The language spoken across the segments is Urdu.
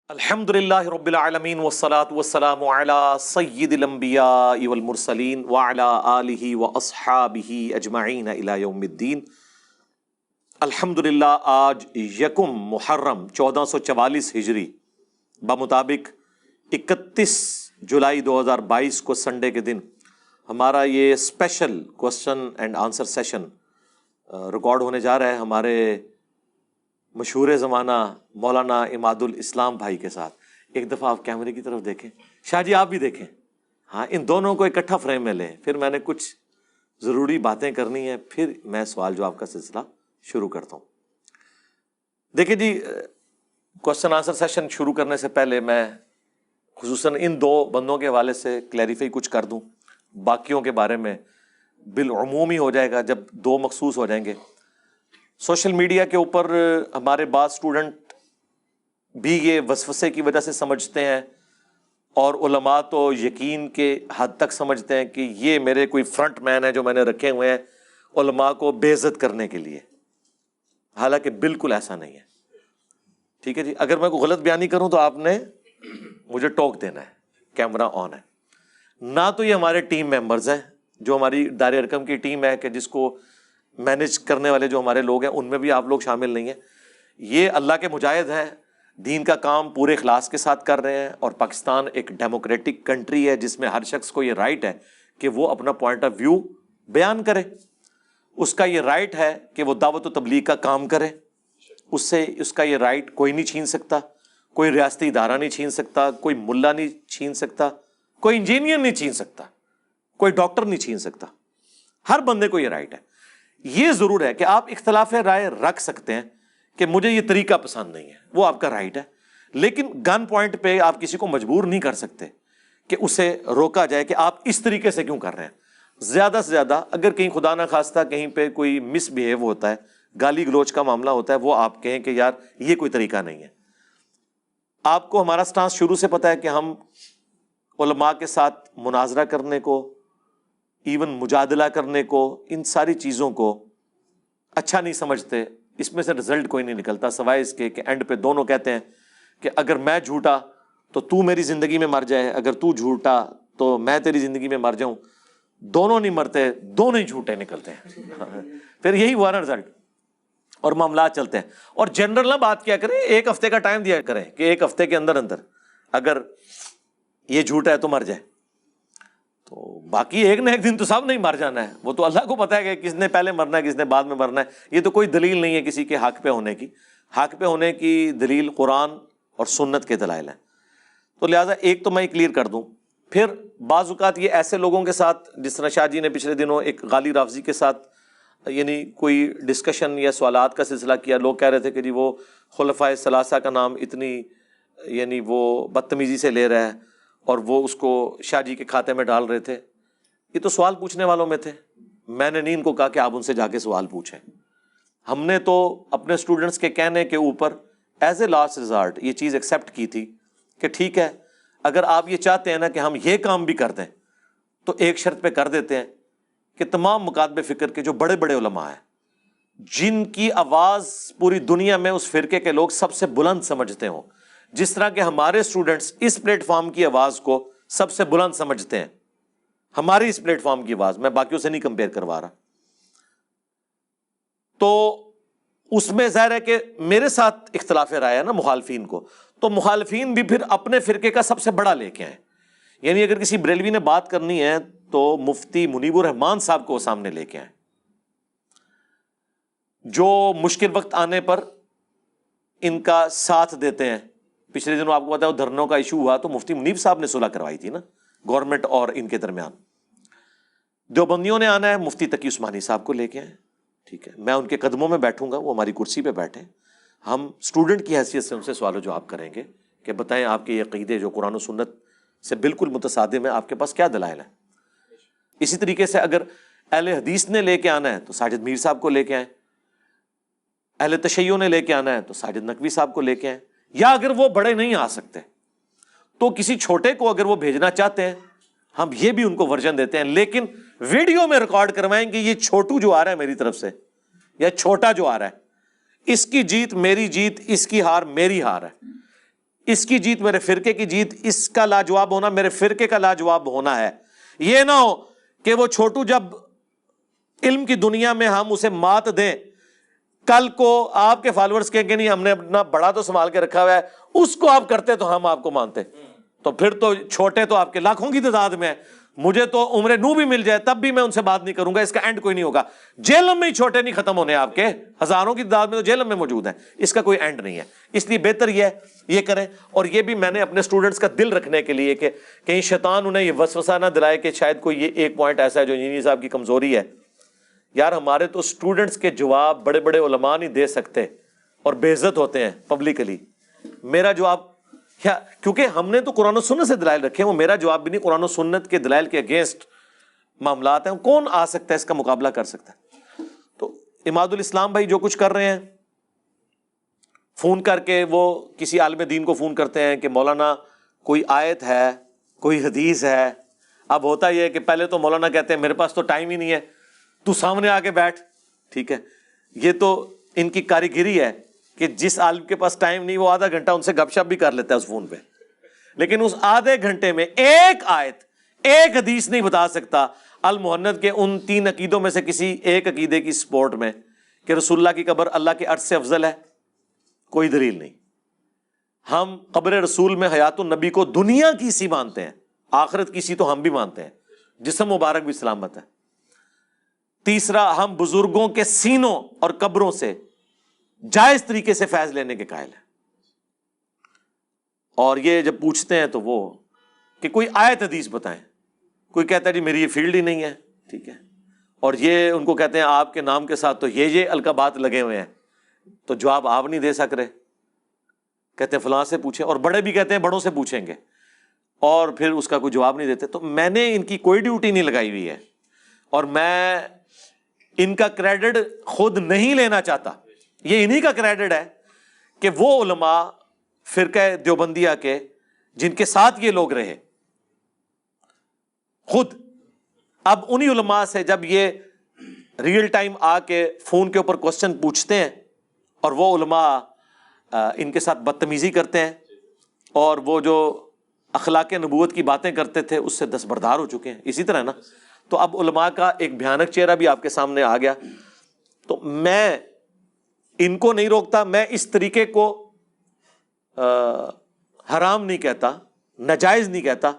الحمدللہ رب العالمین والصلاة والسلام علی سید الانبیاء والمرسلین وعلی آلہ واصحابہ اجمعین الی یوم الدین۔ الحمدللہ آج یکم محرم 1444 ہجری بمطابق 31 جولائی 2022 کو سنڈے کے دن ہمارا یہ special question and answer session record ہونے جا رہا ہے ہمارے مشہور زمانہ مولانا عماد الاسلام بھائی کے ساتھ۔ ایک دفعہ آپ کیمرے کی طرف دیکھیں، شاہ جی آپ بھی دیکھیں، ہاں ان دونوں کو اکٹھا فریم میں لیں، پھر میں نے کچھ ضروری باتیں کرنی ہیں، پھر میں سوال جواب کا سلسلہ شروع کرتا ہوں۔ دیکھیں جی، کوسچن آنسر سیشن شروع کرنے سے پہلے میں خصوصاً ان دو بندوں کے حوالے سے کلیریفائی کچھ کر دوں، باقیوں کے بارے میں بالعمومی ہو جائے گا جب دو مخصوص ہو جائیں گے۔ سوشل میڈیا کے اوپر ہمارے بعض اسٹوڈنٹ بھی یہ وسوسے کی وجہ سے سمجھتے ہیں، اور علماء تو یقین کے حد تک سمجھتے ہیں کہ یہ میرے کوئی فرنٹ مین ہے جو میں نے رکھے ہوئے ہیں علماء کو بے عزت کرنے کے لیے، حالانکہ بالکل ایسا نہیں ہے۔ ٹھیک ہے جی، اگر میں کوئی غلط بیانی کروں تو آپ نے مجھے ٹوک دینا ہے، کیمرہ آن ہے۔ نہ تو یہ ہمارے ٹیم ممبرز ہیں، جو ہماری دار ارقم کی ٹیم ہے کہ جس کو مینیج کرنے والے جو ہمارے لوگ ہیں ان میں بھی آپ لوگ شامل نہیں ہیں۔ یہ اللہ کے مجاہد ہیں، دین کا کام پورے اخلاص کے ساتھ کر رہے ہیں، اور پاکستان ایک ڈیموکریٹک کنٹری ہے جس میں ہر شخص کو یہ رائٹ ہے کہ وہ اپنا پوائنٹ آف ویو بیان کرے، اس کا یہ رائٹ ہے کہ وہ دعوت و تبلیغ کا کام کرے، اس کا یہ رائٹ کوئی نہیں چھین سکتا، کوئی ریاستی ادارہ نہیں چھین سکتا، کوئی ملا نہیں چھین سکتا، کوئی انجینئر نہیں چھین سکتا، کوئی ڈاکٹر نہیں چھین سکتا، ہر بندے کو یہ رائٹ ہے۔ یہ ضرور ہے کہ آپ اختلاف رائے رکھ سکتے ہیں کہ مجھے یہ طریقہ پسند نہیں ہے، وہ آپ کا رائٹ ہے، لیکن گن پوائنٹ پہ آپ کسی کو مجبور نہیں کر سکتے کہ اسے روکا جائے کہ آپ اس طریقے سے کیوں کر رہے ہیں۔ زیادہ سے زیادہ اگر کہیں خدا نہ خواستہ کہیں پہ کوئی مس بہیو ہوتا ہے، گالی گلوچ کا معاملہ ہوتا ہے، وہ آپ کہیں کہ یار یہ کوئی طریقہ نہیں ہے۔ آپ کو ہمارا سٹانس شروع سے پتہ ہے کہ ہم علماء کے ساتھ مناظرہ کرنے کو، ایون مجادلہ کرنے کو، ان ساری چیزوں کو اچھا نہیں سمجھتے۔ اس میں سے رزلٹ کوئی نہیں نکلتا سوائے اس کے کہ اینڈ پہ دونوں کہتے ہیں کہ اگر میں جھوٹا تو تو میری زندگی میں مر جائے، اگر تو جھوٹا تو میں تیری زندگی میں مر جاؤں۔ دونوں نہیں مرتے، دونوں ہی جھوٹے نکلتے ہیں پھر یہی ہوا نا رزلٹ، اور معاملات چلتے ہیں۔ اور جنرل نہ بات کیا کریں، ایک ہفتے کا ٹائم دیا کریں کہ ایک ہفتے کے اندر اگر یہ جھوٹا ہے تو مر جائے، تو باقی ایک نہ ایک دن تو سب نہیں مر جانا ہے۔ وہ تو اللہ کو پتہ ہے کہ کس نے پہلے مرنا ہے کس نے بعد میں مرنا ہے۔ یہ تو کوئی دلیل نہیں ہے کسی کے حق پہ ہونے کی، حق پہ ہونے کی دلیل قرآن اور سنت کے دلائل ہیں۔ تو لہٰذا ایک تو میں کلیئر کر دوں۔ پھر بعض اوقات یہ ایسے لوگوں کے ساتھ، جس طرح شاہ جی نے پچھلے دنوں ایک غالی رافضی کے ساتھ یعنی کوئی ڈسکشن یا سوالات کا سلسلہ کیا، لوگ کہہ رہے تھے کہ جی وہ خلفائے ثلاثہ کا نام اتنی یعنی وہ بدتمیزی سے لے رہا ہے، اور وہ اس کو شاہ جی کے کھاتے میں ڈال رہے تھے۔ یہ تو سوال پوچھنے والوں میں تھے، میں نے نہیں ان کو کہا کہ آپ ان سے جا کے سوال پوچھیں۔ ہم نے تو اپنے اسٹوڈنٹس کے کہنے کے اوپر ایز اے لاسٹ ریزارٹ یہ چیز ایکسیپٹ کی تھی کہ ٹھیک ہے، اگر آپ یہ چاہتے ہیں نا کہ ہم یہ کام بھی کر دیں تو ایک شرط پہ کر دیتے ہیں کہ تمام مکاتب فکر کے جو بڑے بڑے علماء ہیں، جن کی آواز پوری دنیا میں اس فرقے کے لوگ سب سے بلند سمجھتے ہوں، جس طرح کہ ہمارے اسٹوڈنٹس اس پلیٹ فارم کی آواز کو سب سے بلند سمجھتے ہیں، ہماری اس پلیٹ فارم کی آواز، میں باقیوں سے نہیں کمپیئر کروا رہا، تو اس میں ظاہر ہے کہ میرے ساتھ اختلاف رائے ہے نا مخالفین کو، تو مخالفین بھی پھر اپنے فرقے کا سب سے بڑا لے کے آئیں۔ یعنی اگر کسی بریلوی نے بات کرنی ہے تو مفتی منیب الرحمان صاحب کو سامنے لے کے آئیں، جو مشکل وقت آنے پر ان کا ساتھ دیتے ہیں۔ پچھلے دنوں آپ کو پتا ہے وہ دھرنوں کا ایشو ہوا تو مفتی منیب صاحب نے صلح کروائی تھی نا گورنمنٹ اور ان کے درمیان۔ دیوبندیوں نے آنا ہے، مفتی تقی عثمانی صاحب کو لے کے آئیں، ٹھیک ہے، میں ان کے قدموں میں بیٹھوں گا، وہ ہماری کرسی پہ بیٹھے، ہم اسٹوڈنٹ کی حیثیت سے ان سے سوال و جواب کریں گے کہ بتائیں آپ کے یہ عقیدے جو قرآن و سنت سے بالکل متصادم ہے، آپ کے پاس کیا دلائل ہیں۔ اسی طریقے سے اگر اہل حدیث نے لے کے آنا ہے تو ساجد میر صاحب کو لے کے آئیں، اہل تشیع نے لے کے آنا ہے تو ساجد نقوی صاحب کو لے کے آئیں، یا اگر وہ بڑے نہیں آ سکتے تو کسی چھوٹے کو اگر وہ بھیجنا چاہتے ہیں، ہم یہ بھی ان کو ورژن دیتے ہیں، لیکن ویڈیو میں ریکارڈ کروائیں گے یہ چھوٹو جو آ رہا ہے میری طرف سے یا چھوٹا جو آ رہا ہے، اس کی جیت میری جیت، اس کی ہار میری ہار ہے۔ اس کی جیت میرے فرقے کی جیت، اس کا لاجواب ہونا میرے فرقے کا لاجواب ہونا ہے. یہ نہ ہو کہ وہ چھوٹو جب علم کی دنیا میں ہم اسے مات دیں، کل کو آپ کے فالوورز کہیں کہ نہیں ہم نے اپنا بڑا تو سنبھال کے رکھا ہوا ہے، اس کو آپ کرتے تو ہم آپ کو مانتے. تو پھر تو چھوٹے تو آپ کے لاکھوں کی تعداد میں ہیں. مجھے تو عمر نو بھی مل جائے تب بھی میں ان سے بات نہیں کروں گا، اس کا اینڈ کوئی نہیں ہوگا. جہلم میں ہی چھوٹے نہیں ختم ہونے آپ کے، ہزاروں کی تعداد میں تو جہلم میں موجود ہیں، اس کا کوئی اینڈ نہیں ہے. اس لیے بہتر یہ کریں. اور یہ بھی میں نے اپنے اسٹوڈنٹس کا دل رکھنے کے لیے کہ کہیں شیطان انہیں یہ وسوسہ نہ دلائے کہ شاید کوئی یہ ایک پوائنٹ ایسا ہے جو انجینئر صاحب کی کمزوری ہے. یار ہمارے تو اسٹوڈنٹس کے جواب بڑے بڑے علماء نہیں دے سکتے اور بے عزت ہوتے ہیں پبلکلی. میرا جواب کیونکہ ہم نے تو قرآن و سنت سے دلائل رکھے ہیں، وہ میرا جواب بھی نہیں، قرآن و سنت کے دلائل کے اگینسٹ معاملات ہیں. کون آ سکتا ہے اس کا مقابلہ کر سکتا ہے؟ تو عماد الاسلام بھائی جو کچھ کر رہے ہیں، فون کر کے وہ کسی عالم دین کو فون کرتے ہیں کہ مولانا کوئی آیت ہے، کوئی حدیث ہے. اب ہوتا یہ ہے کہ پہلے تو مولانا کہتے ہیں میرے پاس تو ٹائم ہی نہیں ہے، تو سامنے آ کے بیٹھ. ٹھیک ہے، یہ تو ان کی کاریگری ہے کہ جس عالم کے پاس ٹائم نہیں وہ آدھا گھنٹہ ان سے گپ شپ بھی کر لیتا ہے اس فون پہ، لیکن اس آدھے گھنٹے میں ایک آیت ایک حدیث نہیں بتا سکتا المحنت کے ان 3 عقیدوں میں سے کسی ایک عقیدے کی سپورٹ میں کہ رسول اللہ کی قبر اللہ کے عرش سے افضل ہے. کوئی دلیل نہیں. ہم قبر رسول میں حیات النبی کو دنیا کی سی مانتے ہیں، آخرت کی سی تو ہم بھی مانتے ہیں، جسم مبارک بھی سلامت ہے. تیسرا، ہم بزرگوں کے سینوں اور قبروں سے جائز طریقے سے فیض لینے کے قائل ہیں. اور یہ جب پوچھتے ہیں تو وہ کہ کوئی آیت حدیث بتائیں، کوئی کہتا ہے جی میری یہ فیلڈ ہی نہیں ہے. ٹھیک ہے، اور یہ ان کو کہتے ہیں آپ کے نام کے ساتھ تو یہ القابات لگے ہوئے ہیں، تو جواب آپ نہیں دے سک رہے. کہتے ہیں فلاں سے پوچھیں، اور بڑے بھی کہتے ہیں بڑوں سے پوچھیں گے، اور پھر اس کا کوئی جواب نہیں دیتے. تو میں نے ان کی کوئی ڈیوٹی نہیں لگائی ہوئی ہے، اور میں ان کا کریڈٹ خود نہیں لینا چاہتا. یہ انہی کا کریڈٹ ہے کہ وہ علماء فرقہ دیوبندیہ کے جن کے ساتھ یہ لوگ رہے، خود اب انہی علماء سے جب یہ ریئل ٹائم آ کے فون کے اوپر کوسچن پوچھتے ہیں، اور وہ علماء ان کے ساتھ بدتمیزی کرتے ہیں، اور وہ جو اخلاق نبوت کی باتیں کرتے تھے اس سے دستبردار ہو چکے ہیں. اسی طرح نا، تو اب علماء کا ایک بھیانک چہرہ بھی آپ کے سامنے آ گیا. تو میں ان کو نہیں روکتا، میں اس طریقے کو حرام نہیں کہتا، ناجائز نہیں کہتا،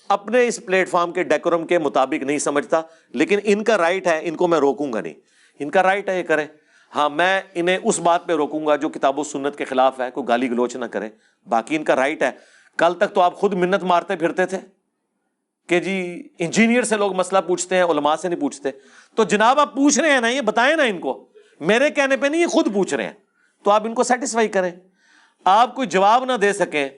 اپنے اس پلیٹ فارم کے ڈیکورم کے مطابق نہیں سمجھتا، لیکن ان کا رائٹ ہے، ان کو میں روکوں گا نہیں. ان کا رائٹ ہے یہ کریں. ہاں، میں انہیں اس بات پہ روکوں گا جو کتاب و سنت کے خلاف ہے، کوئی گالی گلوچ نہ کریں. باقی ان کا رائٹ ہے. کل تک تو آپ خود منت مارتے پھرتے تھے کہ جی انجینئر سے لوگ مسئلہ پوچھتے ہیں، علماء سے نہیں پوچھتے. تو جناب آپ پوچھ رہے ہیں نا، یہ بتائیں نا ان کو، میرے کہنے پہ نہیں، یہ خود پوچھ رہے ہیں، تو آپ ان کو سیٹسفائی کریں. آپ کوئی جواب نہ دے سکیں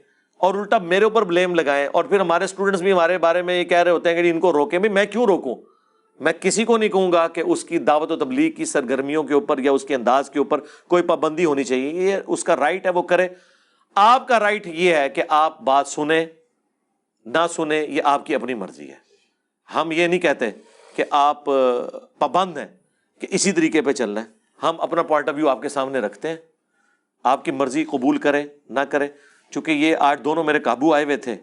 اور الٹا میرے اوپر بلیم لگائیں، اور پھر ہمارے اسٹوڈنٹس بھی ہمارے بارے میں یہ کہہ رہے ہوتے ہیں کہ ان کو روکیں. بھی میں کیوں روکوں؟ میں کسی کو نہیں کہوں گا کہ اس کی دعوت و تبلیغ کی سرگرمیوں کے اوپر یا اس کے انداز کے اوپر کوئی پابندی ہونی چاہیے. یہ اس کا رائٹ ہے، وہ کرے. آپ کا رائٹ یہ ہے کہ آپ بات سنیں نہ سنیں، یہ آپ کی اپنی مرضی ہے. ہم یہ نہیں کہتے کہ آپ پابند ہیں کہ اسی طریقے پہ چل رہے ہیں. ہم اپنا پوائنٹ آف ویو آپ کے سامنے رکھتے ہیں، آپ کی مرضی قبول کریں نہ کریں. چونکہ یہ آج دونوں میرے قابو آئے ہوئے تھے،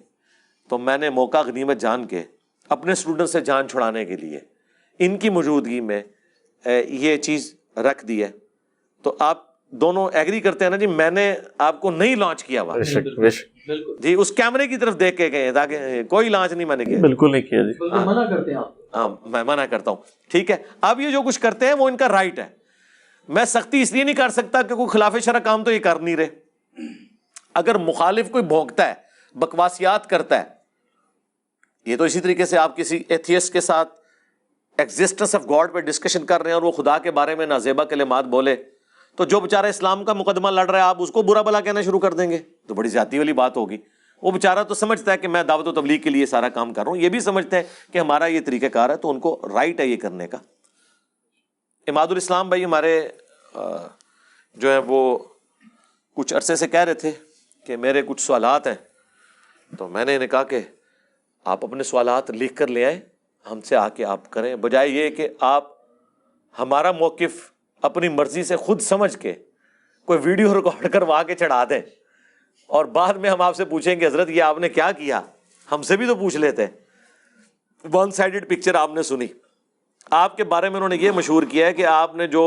تو میں نے موقع غنیمت جان کے اپنے اسٹوڈنٹ سے جان چھڑانے کے لیے ان کی موجودگی میں یہ چیز رکھ دی ہے. تو آپ دونوں ایگری کرتے ہیں نا جی؟ میں نے آپ کو نہیں لانچ کیا ہوا جی، اس کیمرے کی طرف دیکھ کے گئے، تاکہ کوئی لانچ نہیں میں نے کیا. بالکل نہیں کیا جی. منع کرتے ہیں آپ؟ ہاں، میں منع کرتا ہوں. ٹھیک ہے، اب یہ جو کچھ کرتے ہیں وہ ان کا رائٹ ہے. میں سختی اس لیے نہیں کر سکتا کہ کوئی خلاف شرع کام تو یہ کر نہیں رہے. اگر مخالف کوئی بھونکتا ہے، بکواسیات کرتا ہے، یہ تو اسی طریقے سے آپ کسی ایتھیسٹ کے ساتھ ایگزسٹنس آف گاڈ پہ ڈسکشن کر رہے ہیں اور وہ خدا کے بارے میں نازیبا کلمات بولے، تو جو بیچارہ اسلام کا مقدمہ لڑ رہا ہے آپ اس کو برا بلا کہنا شروع کر دیں گے تو بڑی زیادتی والی بات ہوگی. وہ بیچارہ تو سمجھتا ہے کہ میں دعوت و تبلیغ کے لیے سارا کام کر رہا ہوں، یہ بھی سمجھتے ہیں کہ ہمارا یہ طریقہ کار ہے، تو ان کو رائٹ ہے یہ کرنے کا. عماد الاسلام بھائی ہمارے جو ہیں وہ کچھ عرصے سے کہہ رہے تھے کہ میرے کچھ سوالات ہیں، تو میں نے انہیں کہا کہ آپ اپنے سوالات لکھ کر لے آئیں، ہم سے آ کے آپ کریں، بجائے یہ کہ آپ ہمارا موقف اپنی مرضی سے خود سمجھ کے کوئی ویڈیو ریکارڈ کروا کے چڑھا دیں اور بعد میں ہم آپ سے پوچھیں گے حضرت یہ آپ نے کیا کیا, ہم سے بھی تو پوچھ لیتے. ون سائیڈڈ پکچر آپ نے سنی. آپ کے بارے میں انہوں نے یہ مشہور کیا ہے کہ آپ نے جو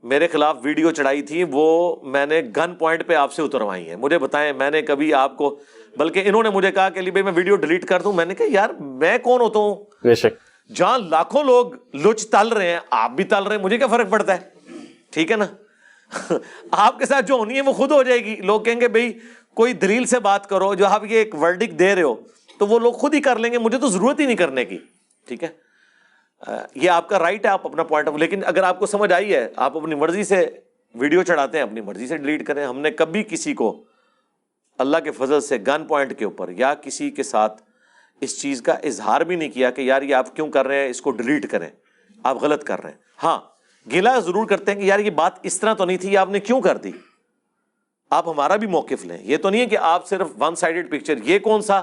میرے خلاف ویڈیو چڑھائی تھی وہ میں نے گن پوائنٹ پہ آپ سے اتروائی ہیں. مجھے بتائیں میں نے کبھی آپ کو, بلکہ انہوں نے مجھے کہا کہ علی بھائی میں ویڈیو ڈیلیٹ کر دوں. میں نے کہا یار میں کون ہوتا ہوں, بے شک جہاں لاکھوں لوگ لچ تل رہے ہیں آپ بھی تل رہے ہیں, مجھے کیا فرق پڑتا ہے, ٹھیک ہے نا. آپ کے ساتھ جو ہونی ہے وہ خود ہو جائے گی. لوگ کہیں گے بھائی کوئی دلیل سے بات کرو, جو آپ یہ ایک ورڈکٹ دے رہے ہو تو وہ لوگ خود ہی کر لیں گے, مجھے تو ضرورت ہی نہیں کرنے کی, ٹھیک ہے. یہ آپ کا رائٹ ہے, آپ اپنا پوائنٹ آف, لیکن اگر آپ کو سمجھ آئی ہے آپ اپنی مرضی سے ویڈیو چڑھاتے ہیں, اپنی مرضی سے ڈیلیٹ کریں. ہم نے کبھی کسی کو اللہ کے فضل سے گن پوائنٹ کے اوپر یا کسی کے ساتھ اس چیز کا اظہار بھی نہیں کیا کہ یار یہ آپ کیوں کر رہے ہیں, اس کو ڈیلیٹ کریں, آپ غلط کر رہے ہیں. ہاں گلا ضرور کرتے ہیں کہ یار یہ بات اس طرح تو نہیں تھی, آپ نے کیوں کر دی. آپ ہمارا بھی موقف لیں. یہ تو نہیں ہے کہ آپ صرف ون سائیڈڈ پکچر, یہ کون سا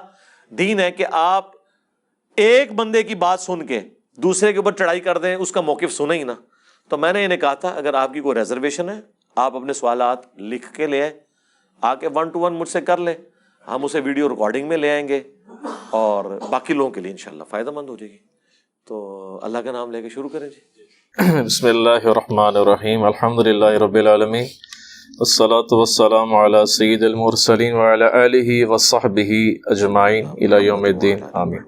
دین ہے کہ آپ ایک بندے کی بات سن کے دوسرے کے اوپر چڑھائی کر دیں, اس کا موقف سنیں ہی نا. تو میں نے انہیں کہا تھا اگر آپ کی کوئی ریزرویشن ہے آپ اپنے سوالات لکھ کے لے آئیں, آ کے 1 to 1 مجھ سے کر لیں, ہم اسے ویڈیو ریکارڈنگ میں لے آئیں گے اور باقی لوگوں کے لیے انشاءاللہ فائدہ مند ہو جائے گی. تو اللہ کا نام لے کے شروع کریں جی. بسم اللہ الرحمن الرحیم. الحمد للہ رب العالمین, والصلاة والسلام علی سید المرسلین وعلی آلہ وصحبہ اجمعین الی یوم الدین, آمین.